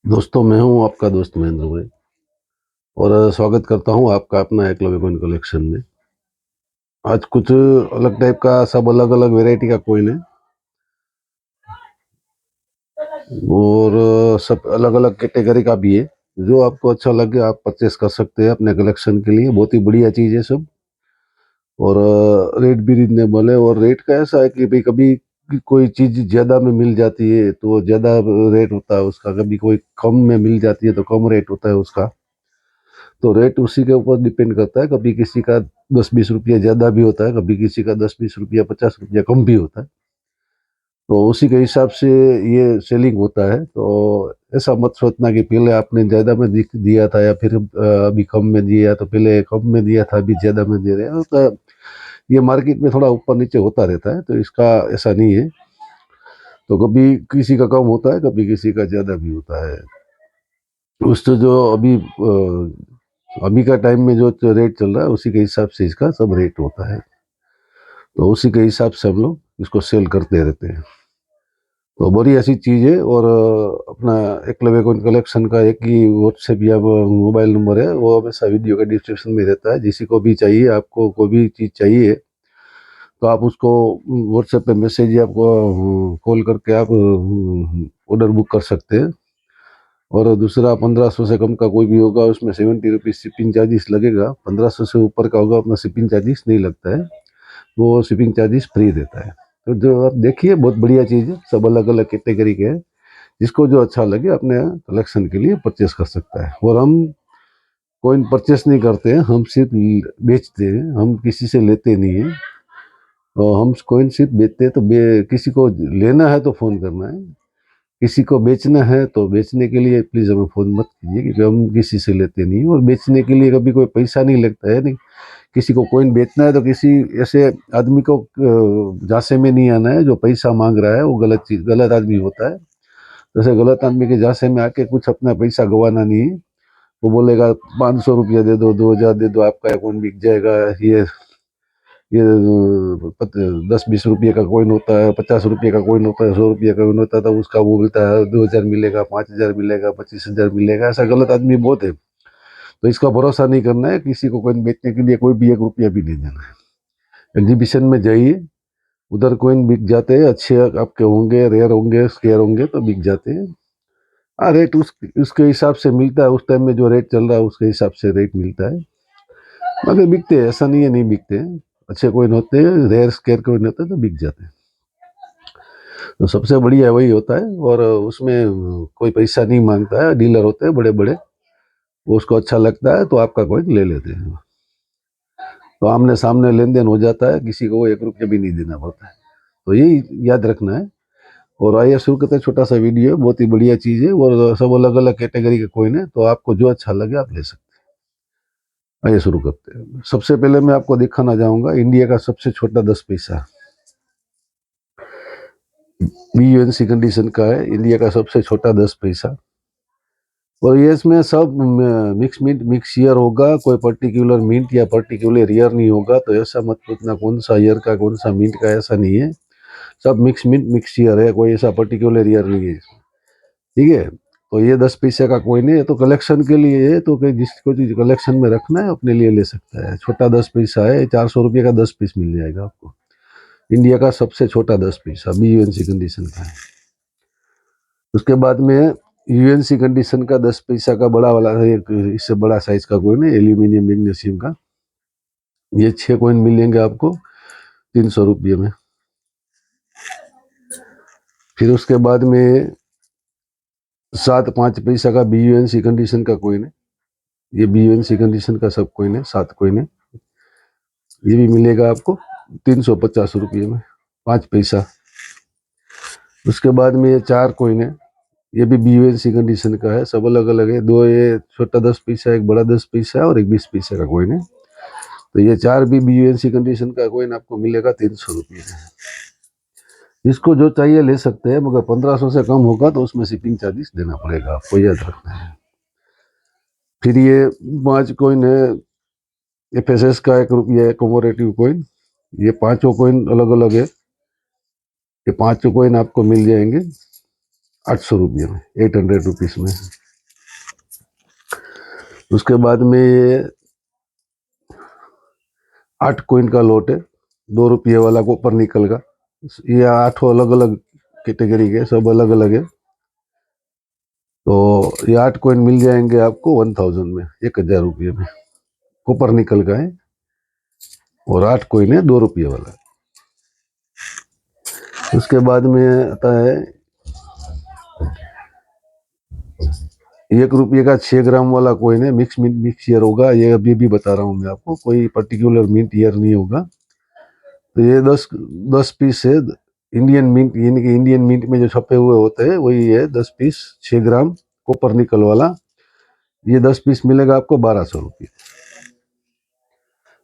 दोस्तों, मैं हूं आपका दोस्त महेंद्र भाई। और स्वागत करता हूं आपका अपना एकलव्य कॉइन कलेक्शन में। आज कुछ अलग टाइप का, सब अलग अलग वैरायटी का कॉइन है और सब अलग अलग कैटेगरी का भी है। जो आपको अच्छा लगे आप परचेस कर सकते हैं अपने कलेक्शन के लिए। बहुत ही बढ़िया चीज़ है सब। और रेट भी रिजनेबल है। और रेट का ऐसा है कि भाई कभी कोई चीज़ ज़्यादा में मिल जाती है तो ज़्यादा रेट होता है उसका, कभी कोई कम में मिल जाती है तो कम रेट होता है उसका। तो रेट उसी के ऊपर डिपेंड करता है। कभी किसी का 10-20 रुपया ज़्यादा भी होता है, कभी किसी का 10-20 रुपया 50 रुपया कम भी होता है। तो उसी के हिसाब से ये सेलिंग होता है। तो ऐसा मत सोचना कि पहले आपने ज़्यादा में दिया था या फिर अभी कम में दिया, तो पहले कम में दिया था अभी ज़्यादा में दे रहे हैं। तो ये मार्केट में थोड़ा ऊपर नीचे होता रहता है, तो इसका ऐसा नहीं है। तो कभी किसी का कम होता है, कभी किसी का ज़्यादा भी होता है। उससे जो अभी का टाइम में जो रेट चल रहा है उसी के हिसाब से इसका सब रेट होता है। तो उसी के हिसाब से हम लोग इसको सेल करते रहते हैं। तो बड़ी ऐसी चीज़ है। और अपना एकलव्य कॉइन कलेक्शन का एक ही व्हाट्सएप या मोबाइल नंबर है, वो हमेशा वीडियो के डिस्क्रिप्शन में रहता है। किसी को भी चाहिए, आपको कोई भी चीज़ चाहिए तो आप उसको व्हाट्सएप पे मैसेज या आपको कॉल करके आप ऑर्डर बुक कर सकते हैं। और दूसरा, 1500 से कम का कोई भी होगा उसमें 70 रुपीज़ शिपिंग चार्जेस लगेगा। 1500 से ऊपर का होगा अपना शिपिंग चार्जेस नहीं लगता है, वो शिपिंग चार्जेस फ्री देता है। तो जो आप देखिए, बहुत बढ़िया चीज़ है। सब अलग अलग कैटेगरी के हैं। जिसको जो अच्छा लगे अपने कलेक्शन के लिए परचेस कर सकता है। और हम कोई परचेस नहीं करते हैं, हम सिर्फ बेचते हैं। हम किसी से लेते नहीं हैं। और हम कोइन सिर्फ बेचते हैं। तो किसी को लेना है तो फ़ोन करना है, किसी को बेचना है तो बेचने के लिए प्लीज़ हमें फ़ोन मत कीजिए, क्योंकि हम किसी से लेते नहीं। और बेचने के लिए कभी कोई पैसा नहीं लगता है। नहीं, किसी को कॉइन बेचना है तो किसी ऐसे आदमी को झांसे में नहीं आना है जो पैसा मांग रहा है। वो गलत चीज़, गलत आदमी होता है। जैसे गलत आदमी के झांसे में आके कुछ अपना पैसा गंवाना नहीं है। वो बोलेगा 500 रुपया दे दो, 2000 दे दो, आपका कॉइन बिक जाएगा। ये 10-20 रुपये का कॉइन होता है, 50 रुपये का कॉइन होता है, 100 रुपये का कॉइन होता है। तो उसका वो मिलता है 2000 मिलेगा, 5000 मिलेगा, 25,000 मिलेगा। ऐसा गलत आदमी बहुत है। तो इसका भरोसा नहीं करना है। किसी को कॉइन बेचने के लिए कोई भी 1 रुपया भी नहीं देना है। एग्जीबिशन में जाइए, उधर कॉइन बिक जाते हैं। अच्छे आपके होंगे, रेयर होंगे, स्केयर होंगे तो बिक जाते हैं। हाँ, रेट उसके हिसाब से मिलता है। उस टाइम में जो रेट चल रहा है उसके हिसाब से रेट मिलता है। मगर बिकते हैं, ऐसा नहीं है नहीं बिकते हैं। अच्छे कॉइन होते हैं, रेयर स्केयर कॉइन होते हैं तो बिक जाते हैं। तो सबसे बढ़िया वही होता है। और उसमें कोई पैसा नहीं मांगता है। डीलर होते हैं बड़े बड़े, वो उसको अच्छा लगता है तो आपका कॉइन ले लेते हैं। तो आमने सामने लेन देन हो जाता है, किसी को 1 रुपया भी नहीं देना पड़ता है। तो यही याद रखना है। और आइए शुरू करते हैं। छोटा सा वीडियो, बहुत ही बढ़िया चीज़ है। और सब अलग अलग कैटेगरी के कॉइन है, तो आपको जो अच्छा लगे आप ले सकते हैं। आइए शुरू करते हैं। सबसे पहले मैं आपको दिखाना चाहूँगा इंडिया का सबसे छोटा 10 पैसा। BUNC कंडीशन का है, इंडिया का सबसे छोटा 10 पैसा। और ये इसमें सब मिक्स मिंट मिक्स ईयर होगा। कोई पर्टिकुलर मिंट या पर्टिकुलर ईयर नहीं होगा। तो ऐसा मत पूछना कौन सा ईयर का कौन सा मिंट का, ऐसा नहीं है। सब मिक्स मिंट मिक्स ईयर है, कोई ऐसा पर्टिकुलर ईयर नहीं है। ठीक है। तो ये 10 पैसे का कॉइन है, तो कलेक्शन के लिए है। तो जिसको चीज कलेक्शन में रखना है अपने लिए ले सकता है। छोटा 10 पैसा है, 400 रुपये का 10 पीस मिल जाएगा आपको। इंडिया का सबसे छोटा 10 पैसा BUNC कंडीशन का है। उसके बाद में UNC कंडीशन का 10 पैसा का बड़ा वाला है, एक इससे बड़ा साइज का कॉइन है, एल्यूमिनियम मैग्नीशियम का। ये 6 कॉइन मिलेंगे आपको 300 रुपये में। फिर उसके बाद में 7 5 पैसा का BUNC कंडीशन का कॉइन है। ये BUNC कंडीशन का सब कॉइन है, 7 कॉइन है। ये भी मिलेगा आपको 350 रुपये में, 5 पैसा। उसके बाद में ये 4 कॉइन है। ये भी BUNC कंडीशन का है, सब अलग अलग है। दो ये छोटा 10 पैसा, एक बड़ा 10 पैसा और एक 20 पैसे का कॉइन है। तो ये 4 भी BUNC कंडीशन का कॉइन आपको मिलेगा 300 रुपये में। जिसको जो चाहिए ले सकते हैं, मगर 1500 से कम होगा तो उसमें शिपिंग चार्जेस देना पड़ेगा, आपको याद रखना है। फिर ये 5 कॉइन है FSS का, 1 रुपया कमोरेटिव कॉइन। ये पांचों कॉइन अलग अलग है। ये पांचों कॉइन आपको मिल जाएंगे 800 रुपये में, 800 रुपीज़ में। उसके बाद में ये 8 कॉइन का लौट है, 2 रुपये वाला कॉपर निकल का। ये 8 अलग अलग कैटेगरी के, सब अलग अलग है। तो ये 8 कॉइन मिल जाएंगे आपको 1000 में, 1000 रुपये में। कॉपर निकल का है और 8 कॉइन है 2 रुपये वाला। उसके बाद में आता है 1 रुपये का 6 ग्राम वाला कॉइन है, मिक्स मिक्स ईयर होगा। ये अभी भी बता रहा हूँ मैं आपको, कोई पर्टिकुलर मिंट ईयर नहीं होगा। तो ये 10 पीस है इंडियन मिंट, यानी कि इंडियन मिंट में जो छपे हुए होते हैं वही है। 10 पीस 6 ग्राम कॉपर निकल वाला, ये 10 पीस मिलेगा आपको 1200 रुपये।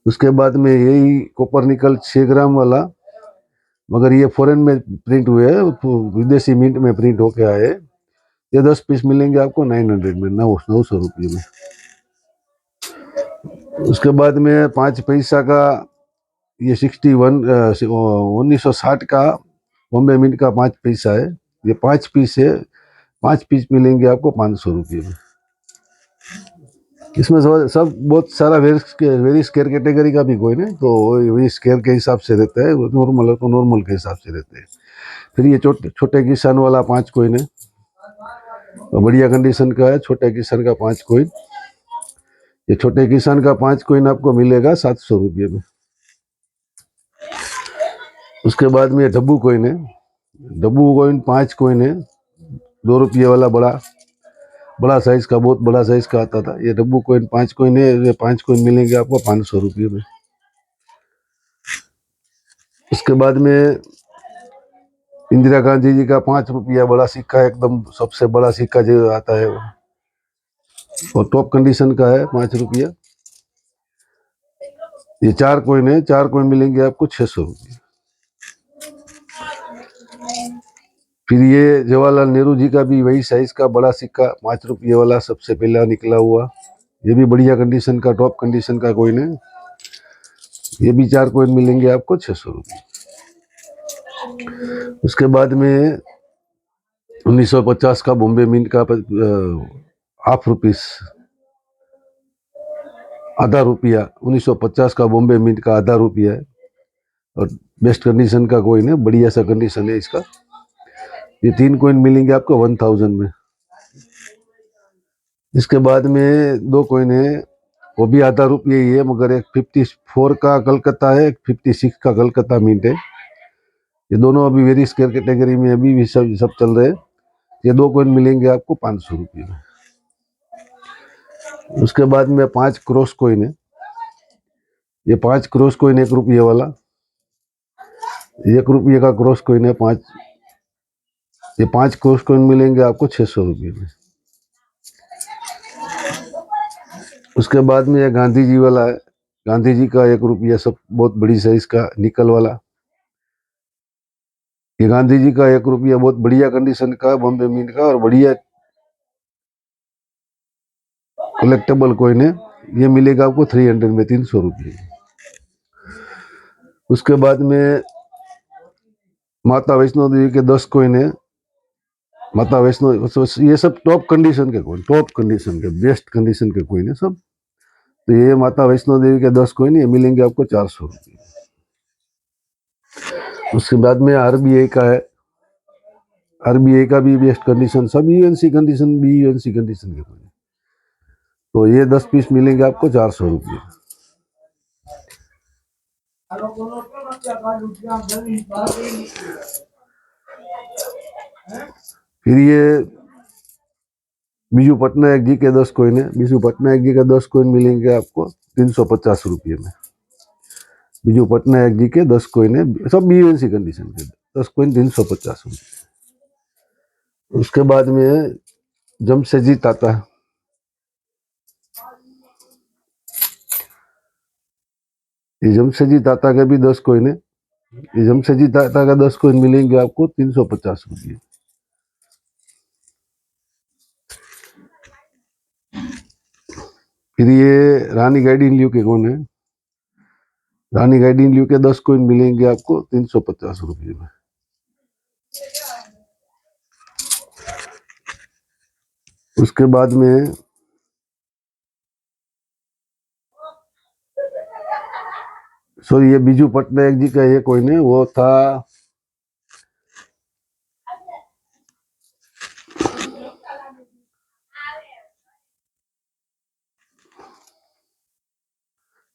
उसके बाद में यही कॉपर निकल 6 ग्राम वाला, मगर ये फॉरेन में प्रिंट हुए हैं, विदेशी मिंट में प्रिंट होके आए। ये 10 पीस मिलेंगे आपको 900 में, 900 रुपये में। उसके बाद में 5 पैसा का ये 1960 का बॉम्बे मिंट का 5 पैसा है। ये 5 पीस है, 5 पीस मिलेंगे आपको 500 रुपये में। इसमें सब बहुत सारा वेरी स्केयर कैटेगरी का भी कॉइन है, तो वही स्केयर के हिसाब से रहता है। नॉर्मल है तो नॉर्मल के हिसाब से रहते हैं। फिर ये छोटे किसान वाला 5 कॉइन है, तो बढ़िया कंडीशन का है। छोटे किसान का 5 कॉइन, ये छोटे किसान का 5 कॉइन आपको मिलेगा 700 रुपये में। उसके बाद में डब्बू कॉइन है, डब्बू कॉइन 5 कॉइन है, 2 रुपये वाला बड़ा साइज का, बहुत बड़ा साइज का आता था। ये डब्बू कॉइन 5 कॉइन है, ये 5 कॉइन मिलेंगे आपको 500 रुपये में। उसके बाद में इंदिरा गांधी जी का 5 रुपया बड़ा सिक्का, एकदम सबसे बड़ा सिक्का जो आता है वो, और टॉप कंडीशन का है 5 रुपया। ये 4 कॉइन है, 4 कॉइन मिलेंगे आपको 600 रुपये। फिर ये जवाहरलाल नेहरू जी का भी वही साइज का बड़ा सिक्का 5 रुपये वाला, सबसे पहला निकला हुआ। ये भी बढ़िया कंडीशन का, टॉप कंडीशन का कॉइन है। ये भी 4 कॉइन मिलेंगे आपको 600 रुपये। उसके बाद में 1950 का बॉम्बे मिंट का हाफ रुपीस, आधा रुपया। 1950 का बॉम्बे मिंट का आधा रुपया है, और बेस्ट कंडीशन का कॉइन है, बढ़िया सा कंडीशन है इसका। ये 3 कॉइन मिलेंगे आपको 1000 में। इसके बाद में 2 कॉइन है, वो भी आधा रुपये ही है, मगर एक 54 का कलकत्ता है, एक 56 का कलकत्ता मिंट है। ये दोनों अभी वेरी स्केयर कैटेगरी में अभी भी सब चल रहे हैं। ये 2 कॉइन मिलेंगे आपको 500 रुपये में। उसके बाद में 5 क्रॉस कॉइन है, ये 5 क्रॉस कॉइन 1 रुपये वाला, 1 रुपये का क्रॉस कॉइन है 5। ये 5 क्रॉस कॉइन मिलेंगे आपको 600 रुपये में। उसके बाद में ये गांधी जी वाला है, गांधी जी का 1 रुपया, सब बहुत बड़ी साइज का निकल वाला। ये गांधी जी का 1 रुपया बहुत बढ़िया कंडीशन का बॉम्बे मिंट का, और बढ़िया कलेक्टेबल कॉइन है। ये मिलेगा आपको 300 में, 300 रुपये। उसके बाद में माता वैष्णो देवी के 10 कॉइन है, माता वैष्णो, ये सब टॉप कंडीशन के कॉइन, टॉप कंडीशन के, बेस्ट कंडीशन के कॉइन है सब। तो ये माता वैष्णो देवी के 10 कॉइन, ये मिलेंगे आपको 400 रुपये। उसके बाद में आरबीआई का है, आरबीआई का भी बेस्ट कंडीशन, सब यूएनसी कंडीशन, भी यूएनसी कंडीशन के कॉइन। तो ये 10 पीस मिलेंगे आपको 400 रुपये। फिर ये बीजू पटनायक जी के 10 कॉइन है, बीजू पटनायक जी का 10 कॉइन मिलेंगे आपको 350 रुपये में। बीजू पटनायक जी के 10 कॉइन है, सब बीयूएनसी कंडीशन के, 10 कॉइन 350 रुपये। उसके बाद में जमशेदजी ताता, ये जमशेदजी ताता के भी 10 कॉइन है। ये जमशेदजी ताता का 10 कॉइन मिलेंगे आपको 350 रुपये। फिर ये रानी गाइडिनल्यू के कौन है, रानी गाइडिनल्यू के 10 कॉइन मिलेंगे आपको 350 रुपये में। उसके बाद में सॉरी, ये बीजू पटनायक जी का ये कोई नहीं, वो था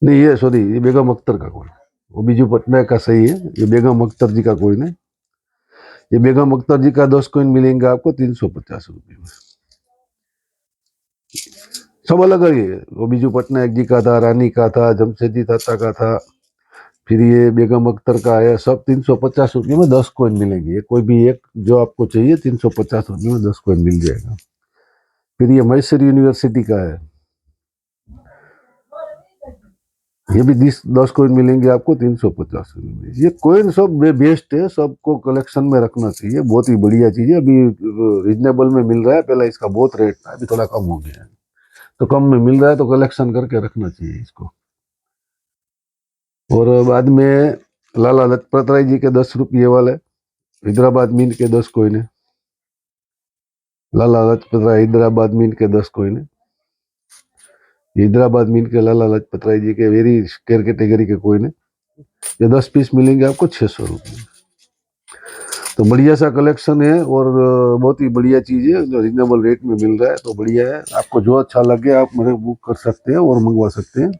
नहीं, ये सॉरी, ये बेगम अख्तर का कोई, वो बीजू पटनायक का सही है, ये बेगम अख्तर जी का कोई नहीं। ये बेगम अख्तर जी का 10 कॉइन मिलेंगे आपको 350 रुपये में। सब अलग अलग है, वो बीजू पटनायक जी का था, रानी का था, जमशेदी ताता का था, फिर ये बेगम अख्तर का है, सब 350 रुपये में 10 कॉइन मिलेंगे। ये कोई भी एक जो आपको चाहिए 350 रुपये में 10 कॉइन मिल जाएगा। फिर ये मैसूर यूनिवर्सिटी का है, ये भी 10 कॉइन मिलेंगे आपको 350 रुपये में। ये कॉइन सब बेस्ट है, सबको कलेक्शन में रखना चाहिए, बहुत ही बढ़िया चीज है। अभी रिजनेबल में मिल रहा है, पहले इसका बहुत रेट था, अभी थोड़ा कम हो गया है, तो कम में मिल रहा है तो कलेक्शन करके रखना चाहिए इसको। और बाद में लाला लजपत राय जी के 10 रुपये वाले हैदराबाद मिंट के 10 कॉइन है। लाला लजपत राय हैदराबाद मिंट के 10 कॉइन है। हैदराबाद मिंट के लाला लजपत राय जी के वेरी स्केयर कैटेगरी के कॉइन है। ये 10 पीस मिलेंगे आपको 600 रुपये। तो बढ़िया सा कलेक्शन है, और बहुत ही बढ़िया चीज़ है, जो रिजनेबल रेट में मिल रहा है, तो बढ़िया है। आपको जो अच्छा लगे आप मेरे बुक कर सकते हैं और मंगवा सकते हैं।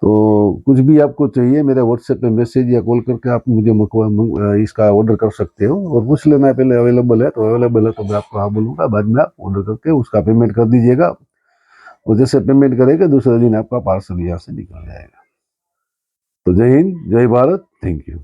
तो कुछ भी आपको चाहिए मेरे व्हाट्सएप पे मैसेज या कॉल करके आप मुझे इसका ऑर्डर कर सकते हो, और पूछ लेना है पहले अवेलेबल है, तो अवेलेबल है तो मैं आपको हाँ बोलूँगा, बाद में आप ऑर्डर करके उसका पेमेंट कर दीजिएगा, और जैसे पेमेंट करेंगे दूसरे दिन आपका पार्सल यहाँ से निकल जाएगा। तो जय हिंद, जय भारत, थैंक यू।